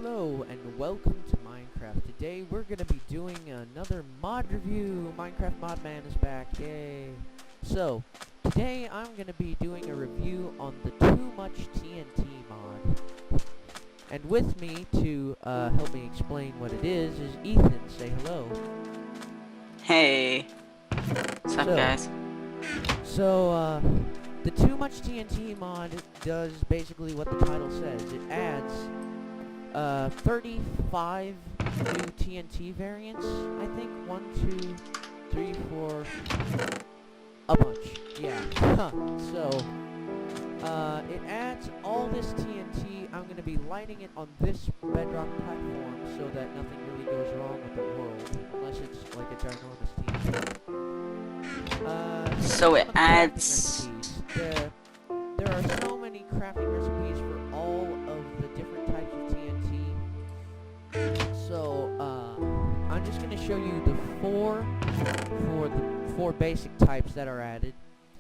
Hello and welcome to Minecraft. Today we're going to be doing another mod review. Minecraft Modman is back, yay. So, today I'm going to be doing a review on the Too Much TNT mod. And with me to help me explain what it is Ethan. Say hello. Hey. What's up, guys? So, the Too Much TNT mod does basically what the title says. It adds 35 new TNT variants, I think. 1, 2, 3, 4, a bunch, yeah. So, it adds all this TNT. I'm going to be lighting it on this bedrock platform so that nothing really goes wrong with the world, unless it's like a ginormous TNT. So it adds... There are so many crafting recipes for all of the different types of TNT. So, I'm just going to show you the four basic types that are added.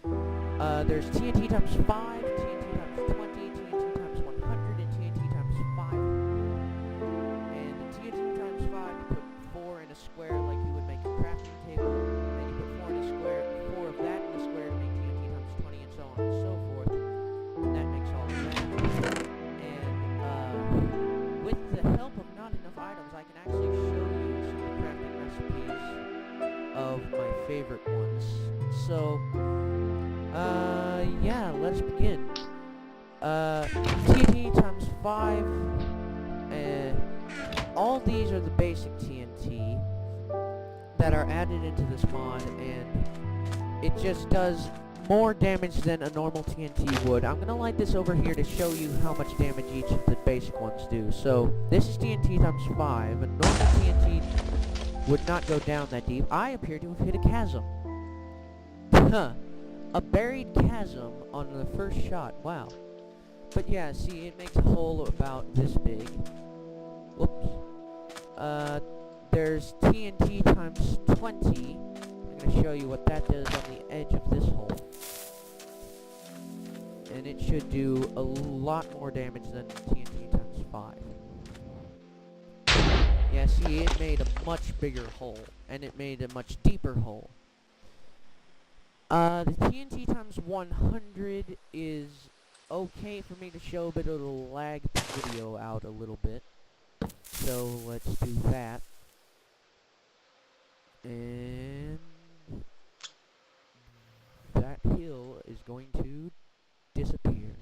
There's TNT times 5, TNT times 20, TNT times 100, and TNT times 500. And the TNT times 5, you put 4 in a square like you would make a crafting table, and you put 4 in a square, 4 of that in a square to make TNT times 20, and so on and so forth. And that makes all of that. And, with the help of not enough items, I can actually show you some of the crafting recipes of my favorite ones. So, yeah, let's begin. TNT times 5, all these are the basic TNT that are added into this mod, and it just does more damage than a normal TNT would. I'm gonna light this over here to show you how much damage each of the basic ones do. So, this is TNT times 5. A normal TNT would not go down that deep. I appear to have hit a chasm. Huh. A buried chasm on the first shot. Wow. But yeah, see, it makes a hole about this big. Whoops. There's TNT times 20. I'm going to show you what that does on the edge of this hole. And it should do a lot more damage than TNT times 5. Yeah, see, it made a much bigger hole. And it made a much deeper hole. The TNT times 100 is okay for me to show, but it'll lag the video out a little bit. So, let's do that. And that hill is going to disappear,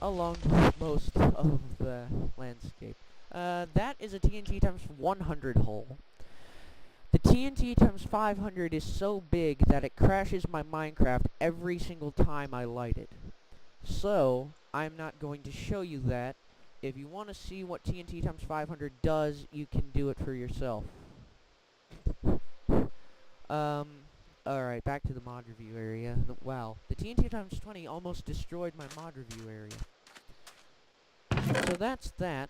along with most of the landscape. That is a TNT times 100 hole. The TNT times 500 is so big that it crashes my Minecraft every single time I light it. So, I'm not going to show you that. If you want to see what TNT times 500 does, you can do it for yourself. Alright, back to the mod review area. Wow, the TNT times 20 almost destroyed my mod review area. So that's that.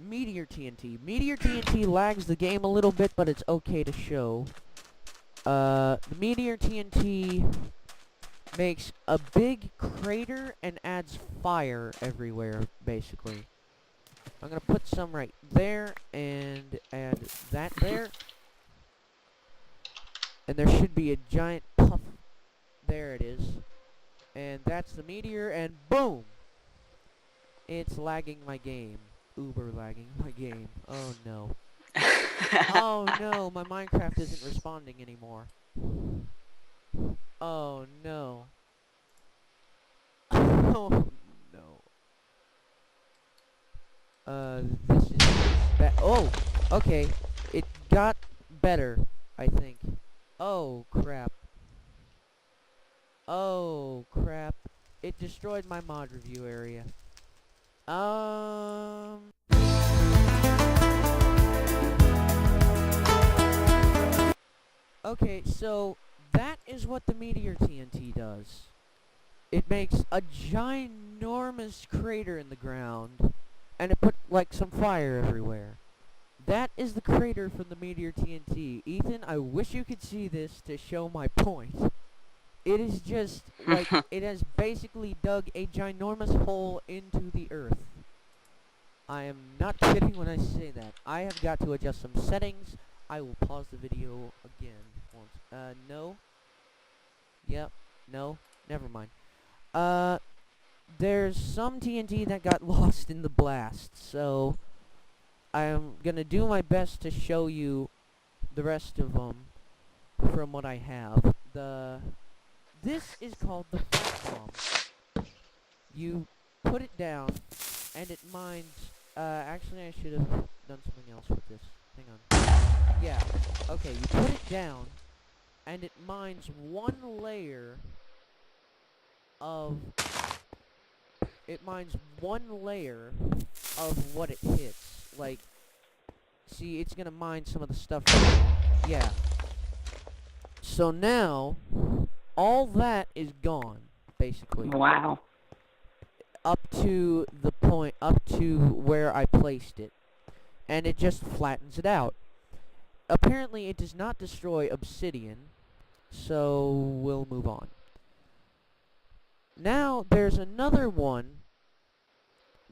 Meteor TNT. Meteor TNT lags the game a little bit, but it's okay to show. The Meteor TNT makes a big crater and adds fire everywhere, basically. I'm gonna put some right there, and add that there. And there should be a giant puff. There it is. And that's the meteor, and boom! It's lagging my game. Uber lagging my game. Oh no. Oh no, my Minecraft isn't responding anymore. Oh no. Oh no. This is bad. Oh! Okay. It got better, I think. Oh crap. Oh crap. It destroyed my mod review area. Okay, so that is what the Meteor TNT does. It makes a ginormous crater in the ground, and it put, like, some fire everywhere. That is the crater from the Meteor TNT. Ethan, I wish you could see this to show my point. It is just, like, it has basically dug a ginormous hole into the earth. I am not kidding when I say that. I have got to adjust some settings. I will pause the video again once. No. Yep. No. Never mind. There's some TNT that got lost in the blast, so I'm gonna do my best to show you the rest of them from what I have. This is called the flat bomb. You put it down, and it mines. Actually, I should have done something else with this. Hang on. Yeah. Okay, you put it down, and it mines one layer of. It mines one layer of what it hits. Like, see, it's gonna mine some of the stuff. Yeah. So now, all that is gone, basically. Wow. Up to the point, up to where I placed it. And it just flattens it out. Apparently, it does not destroy obsidian, so we'll move on. Now, there's another one.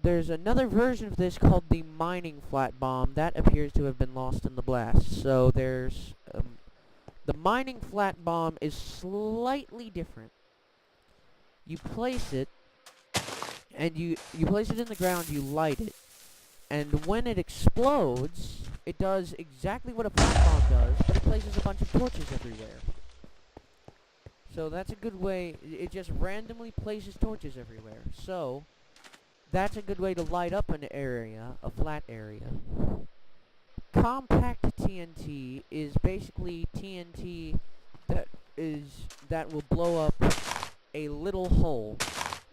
There's another version of this called the mining flat bomb. That appears to have been lost in the blast. So there's... the mining flat bomb is slightly different. You place it, and you place it in the ground, you light it, and when it explodes, it does exactly what a flat bomb does, but it places a bunch of torches everywhere. So that's a good way, it just randomly places torches everywhere. So, that's a good way to light up an area, a flat area. Compact TNT is basically TNT that will blow up a little hole.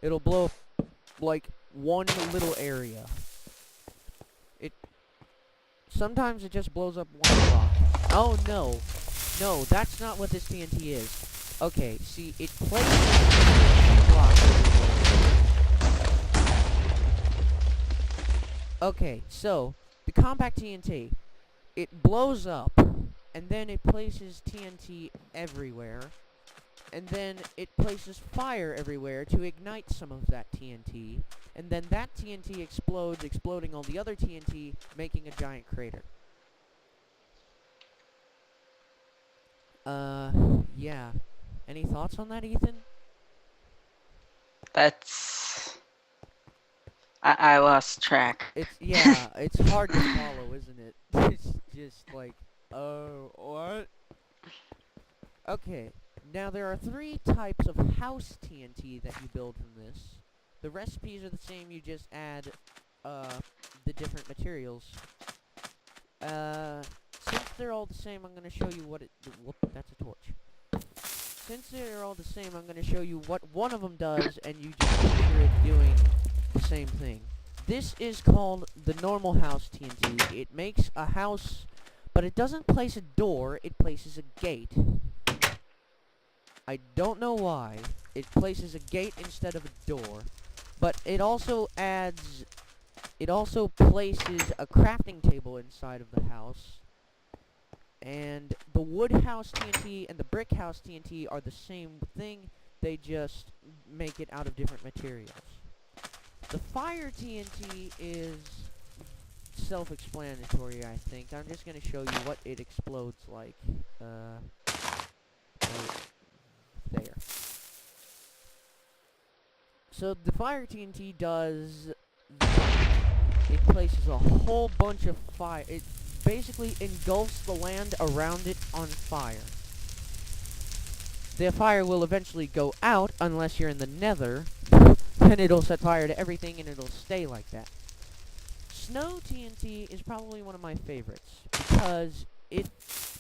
It'll blow up like one little area. Sometimes it just blows up one block. Oh no. No, that's not what this TNT is. Okay, see, it places blocks everywhere. Okay, so the compact TNT, it blows up, and then it places TNT everywhere, and then it places fire everywhere to ignite some of that TNT, and then that TNT explodes, exploding all the other TNT, making a giant crater. Yeah. Any thoughts on that, Ethan? That's... I lost track. Yeah, it's hard to follow, isn't it? It's just like, oh, what? Okay, now there are 3 types of house TNT that you build from this. The recipes are the same, you just add, the different materials. Since they're all the same, I'm gonna show you what whoop, that's a torch. Since they're all the same, I'm gonna show you what one of them does, and you just picture it doing the same thing. This is called the normal house TNT. It makes a house, but it doesn't place a door, it places a gate. I don't know why. It places a gate instead of a door, but it also places a crafting table inside of the house. And the wood house TNT and the brick house TNT are the same thing, they just make it out of different materials. The fire TNT is self-explanatory, I think. I'm just gonna show you what it explodes like. Right there. So the fire TNT does... it places a whole bunch of fire. It basically engulfs the land around it on fire. The fire will eventually go out unless you're in the nether. Then it'll set fire to everything and it'll stay like that. Snow TNT is probably one of my favorites because it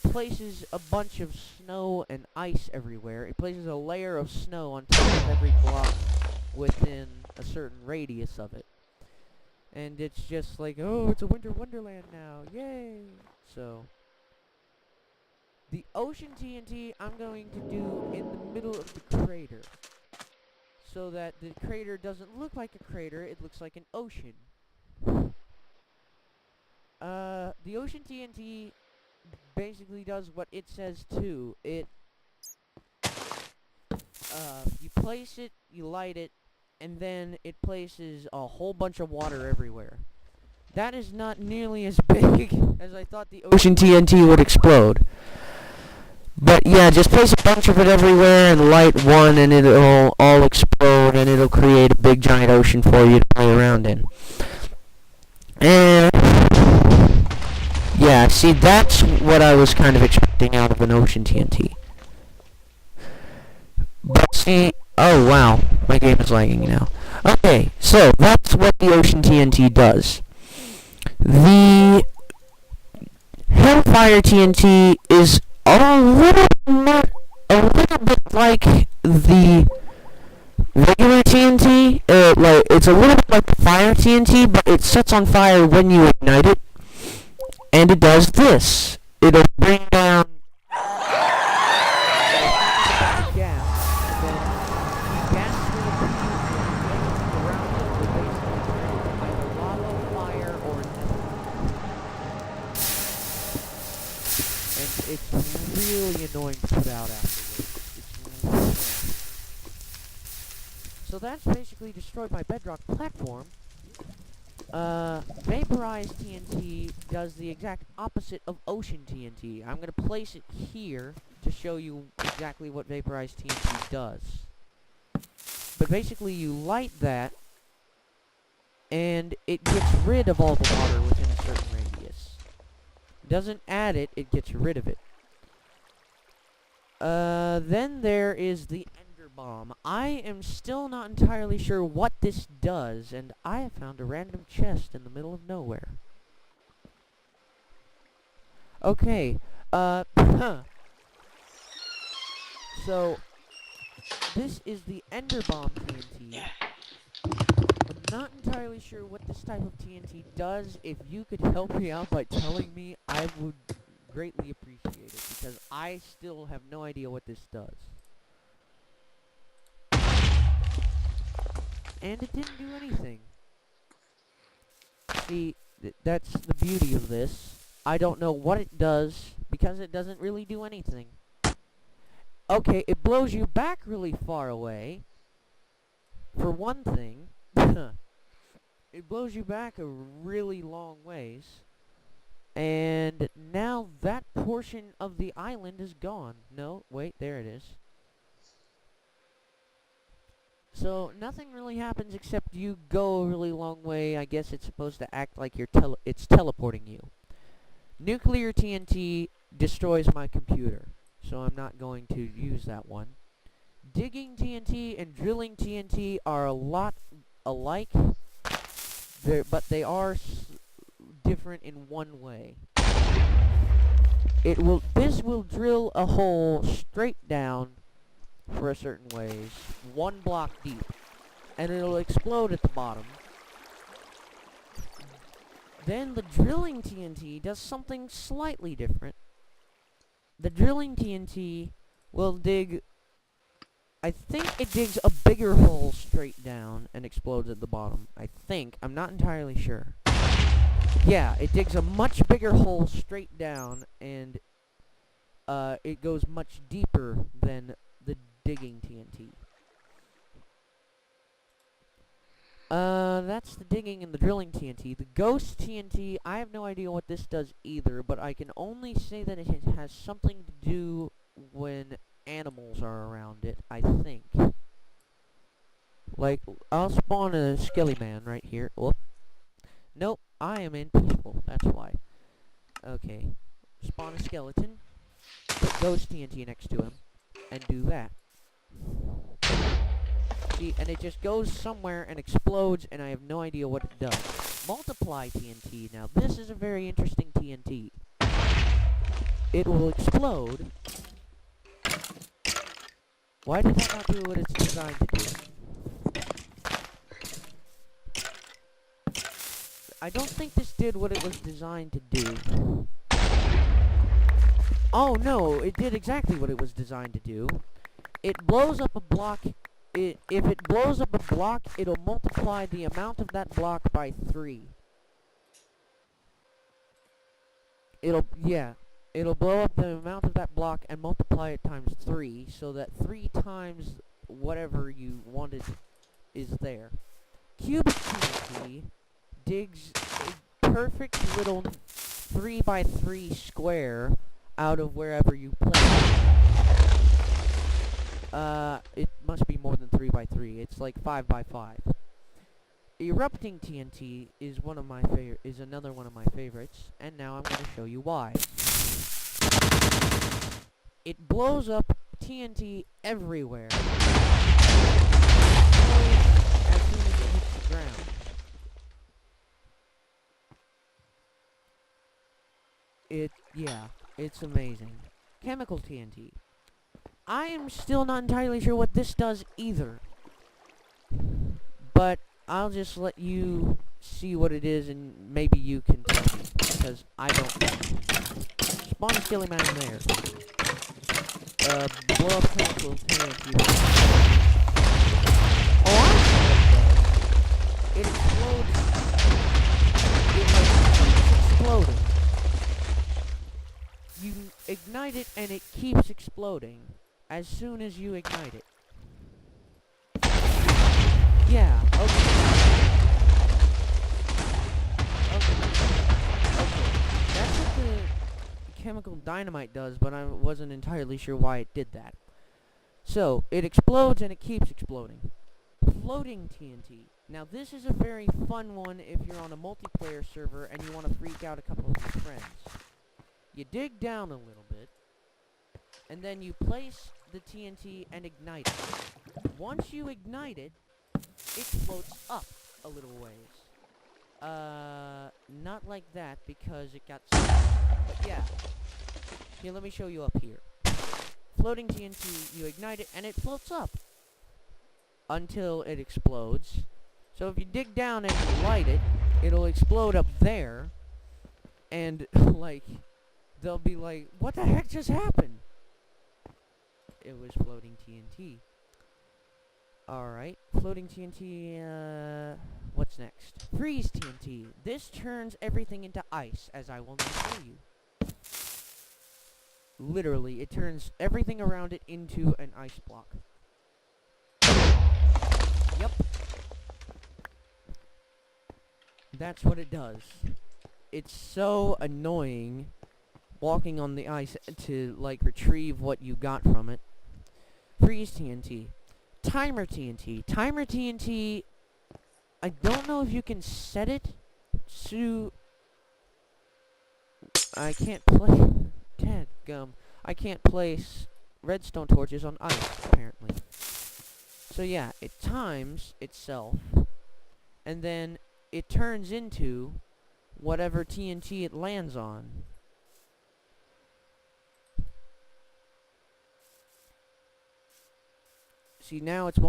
places a bunch of snow and ice everywhere. It places a layer of snow on top of every block within a certain radius of it. And it's just like, oh, it's a winter wonderland now, yay! So, the ocean TNT I'm going to do in the middle of the crater. So that the crater doesn't look like a crater, it looks like an ocean. The ocean TNT basically does what it says too. You place it, you light it, and then it places a whole bunch of water everywhere. that is not nearly as big as I thought the ocean TNT would explode. But yeah, just place a bunch of it everywhere and light one and it'll all explode and it'll create a big giant ocean for you to play around in. And yeah, see, that's what I was kind of expecting out of an ocean TNT. But see, oh wow, my game is lagging now. Okay, so that's what the ocean TNT does. The Hellfire TNT is a little bit like the regular TNT. Like it's a little bit like the fire TNT, but it sets on fire when you ignite it, and it does this. It'll bring down it's really annoying to put out afterwards. It's really annoying. So that's basically destroyed my bedrock platform. Vaporized TNT does the exact opposite of ocean TNT. I'm gonna place it here to show you exactly what vaporized TNT does. But basically you light that, and it gets rid of all the water within a certain radius. Doesn't add it, it gets rid of it. Then there is the Ender Bomb. I am still not entirely sure what this does, and I have found a random chest in the middle of nowhere. Okay, so, this is the Ender Bomb TNT. I'm not entirely sure what this type of TNT does. If you could help me out by telling me, I would greatly appreciate it, because I still have no idea what this does. And it didn't do anything. See, that's the beauty of this. I don't know what it does, because it doesn't really do anything. Okay, it blows you back really far away, for one thing. It blows you back a really long ways. And now that portion of the island is gone. No, wait, there it is. So nothing really happens except you go a really long way. I guess it's supposed to act like it's teleporting you. Nuclear TNT destroys my computer, so I'm not going to use that one. Digging TNT and drilling TNT are a lot alike, but they are different in one way. This will drill a hole straight down for a certain ways, 1 block deep, and it'll explode at the bottom. Then the drilling TNT does something slightly different. The drilling TNT will dig, I think it digs a bigger hole straight down and explodes at the bottom. I think, I'm not entirely sure. Yeah, it digs a much bigger hole straight down, and it goes much deeper than the digging TNT. That's the digging and the drilling TNT. The ghost TNT, I have no idea what this does either, but I can only say that it has something to do when animals are around it, I think. Like, I'll spawn a skelly man right here. Whoop. Nope, I am in peaceful, that's why. Okay, spawn a skeleton, put ghost TNT next to him, and do that. See, and it just goes somewhere and explodes, and I have no idea what it does. Multiply TNT, now this is a very interesting TNT. It will explode. Why did that not do what it's designed to do? I don't think this did what it was designed to do. Oh no, it did exactly what it was designed to do. It blows up a block. If it blows up a block, it'll multiply the amount of that block by 3. It'll blow up the amount of that block and multiply it times 3, so that 3 times whatever you wanted is there. Cubic TNT digs a perfect little 3x3 square out of wherever you place it. It must be more than 3x3. It's like 5x5. Erupting TNT is another one of my favorites, and now I'm going to show you why. It blows up TNT everywhere as soon as it hits the ground. It's amazing. Chemical TNT. I am still not entirely sure what this does either, but I'll just let you see what it is, and maybe you can tell me, because I don't know. Spawn a silly man there. Blow up chemical TNT. Oh, I see what it does. It explodes. It keeps exploding. You ignite it, and it keeps exploding as soon as you ignite it. Yeah, okay. That's what the chemical dynamite does, but I wasn't entirely sure why it did that. So, it explodes and it keeps exploding. Floating TNT. Now this is a very fun one if you're on a multiplayer server and you want to freak out a couple of your friends. You dig down a little bit, and then you place the TNT and ignite it. Once you ignite it, it floats up a little ways. Not like that because it got stuck. But yeah. Here, let me show you up here. Floating TNT, you ignite it, and it floats up until it explodes. So if you dig down and you light it, it'll explode up there, and, like, they'll be like, what the heck just happened? It was floating TNT. Alright, floating TNT, what's next? Freeze TNT. This turns everything into ice, as I will now show you. Literally, it turns everything around it into an ice block. Yep. That's what it does. It's so annoying walking on the ice to, like, retrieve what you got from it. Freeze TNT. Timer TNT. Timer TNT, I don't know if you can set it to... I can't play... Dadgum. I can't place redstone torches on ice, apparently. So yeah, it times itself, and then it turns into whatever TNT it lands on. See, now it's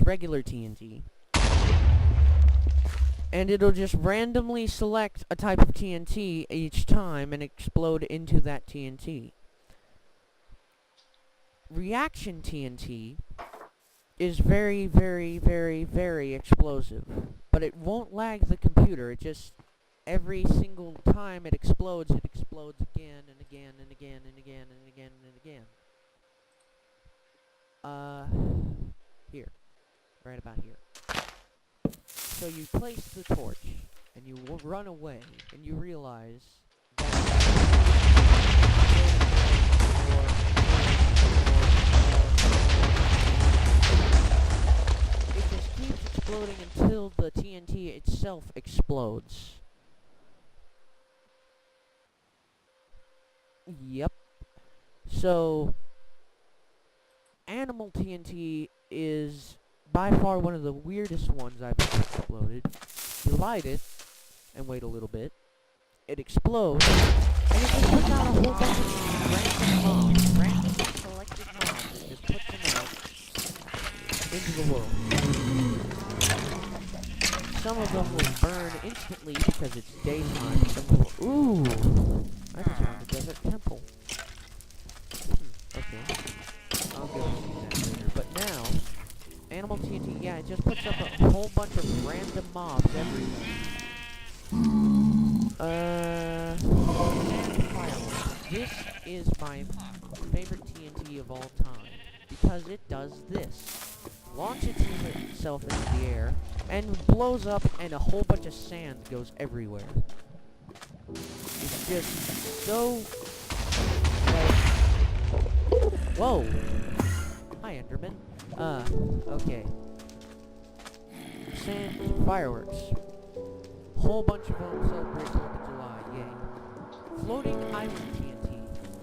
regular TNT. And it'll just randomly select a type of TNT each time and explode into that TNT. Reaction TNT is very, very, very, very explosive. But it won't lag the computer. It just, every single time it explodes again and again and again and again and again and again. Here. Right about here. So you place the torch, and you run away, and you realize it just keeps exploding until the TNT itself explodes. Yep. So, animal TNT is by far one of the weirdest ones I've ever exploded. You light it, and wait a little bit. It explodes, and it just puts out a whole bunch of random selected mobs, and just puts them out into the world. Some of them will burn instantly because it's daytime. Some will... Ooh! I just found a desert temple. Okay. I'll go see that later. But now... Animal TNT, yeah, it just puts up a whole bunch of random mobs everywhere. Firework. This is my favorite TNT of all time, because it does this. Launches itself into the air, and blows up, and a whole bunch of sand goes everywhere. is just so, like, whoa. Hi, Enderman. Okay. Sand fireworks. Whole bunch of them celebrate 4th of July, yay. Floating island TNT.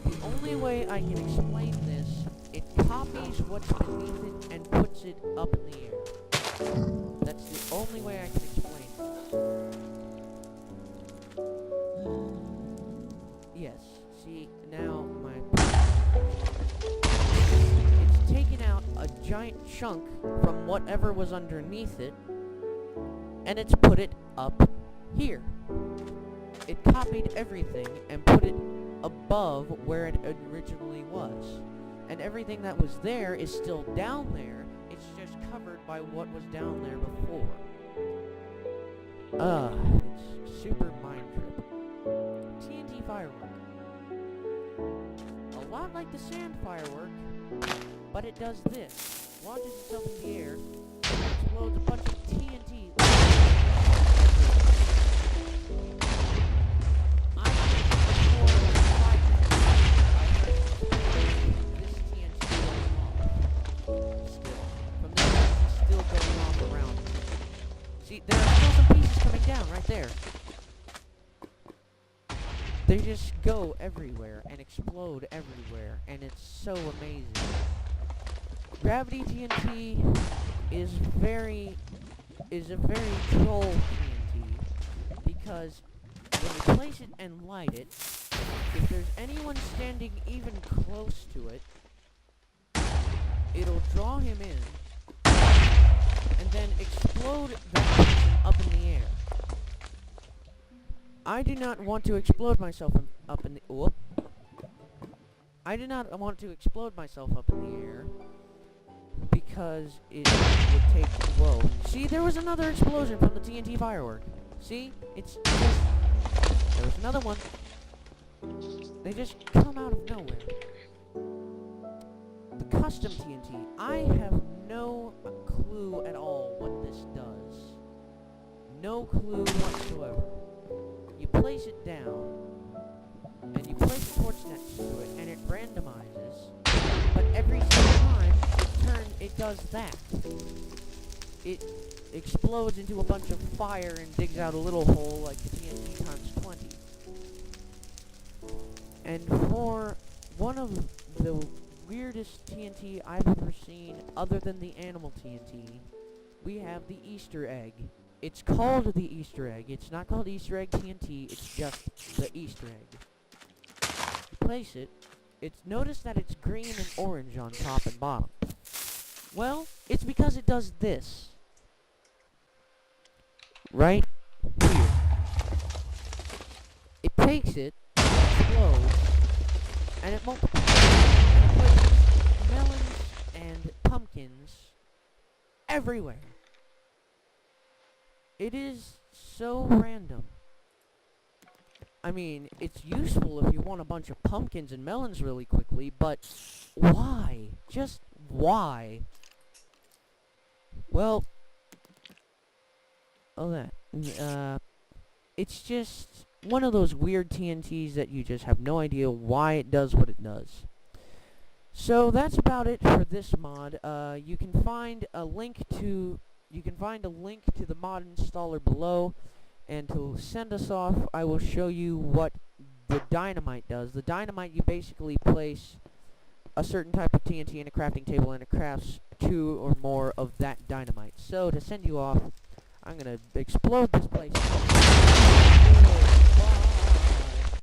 The only way I can explain this, it copies what's beneath it and puts it up in the air. That's the only way I can explain it. Yes, see, now it's taken out a giant chunk from whatever was underneath it, and it's put it up here. It copied everything and put it above where it originally was. And everything that was there is still down there, it's just covered by what was down there before. It's super mind trip. TNT firework. A lot like the sand firework, but it does this. Launches itself in the air, and explodes a bunch of TNT. See, there are still some pieces coming down right there. They just go everywhere and explode everywhere, and it's so amazing. Gravity TNT is a very troll TNT, because when you place it and light it, if there's anyone standing even close to it, it'll draw him in, and then explode that person up in the air. I do not want to explode myself up in the whoop. I do not want to explode myself up in the air because it would take. Whoa! See, there was another explosion from the TNT firework. See, it's just, there was another one. They just come out of nowhere. The custom TNT. I have no clue at all what this does. No clue whatsoever. You place it down, and you place a torch next to it, and it randomizes. But every single time it does that. It explodes into a bunch of fire and digs out a little hole like the TNT times 20. And for one of the weirdest TNT I've ever seen, other than the animal TNT, we have the Easter egg. It's called the Easter egg. It's not called Easter egg TNT, it's just the Easter egg. You place it, notice that it's green and orange on top and bottom. Well, it's because it does this. Right here. It takes it, explodes, and it multiplies. And it places melons and pumpkins everywhere. It is so random. I mean, it's useful if you want a bunch of pumpkins and melons really quickly, but why? Just why? Well, it's just one of those weird TNTs that you just have no idea why it does what it does. So that's about it for this mod. You can find a link to the mod installer below, and to send us off, I will show you what the Dynamite does. The Dynamite, you basically place a certain type of TNT in a crafting table, and it crafts 2 or more of that Dynamite. So to send you off, I'm gonna explode this place.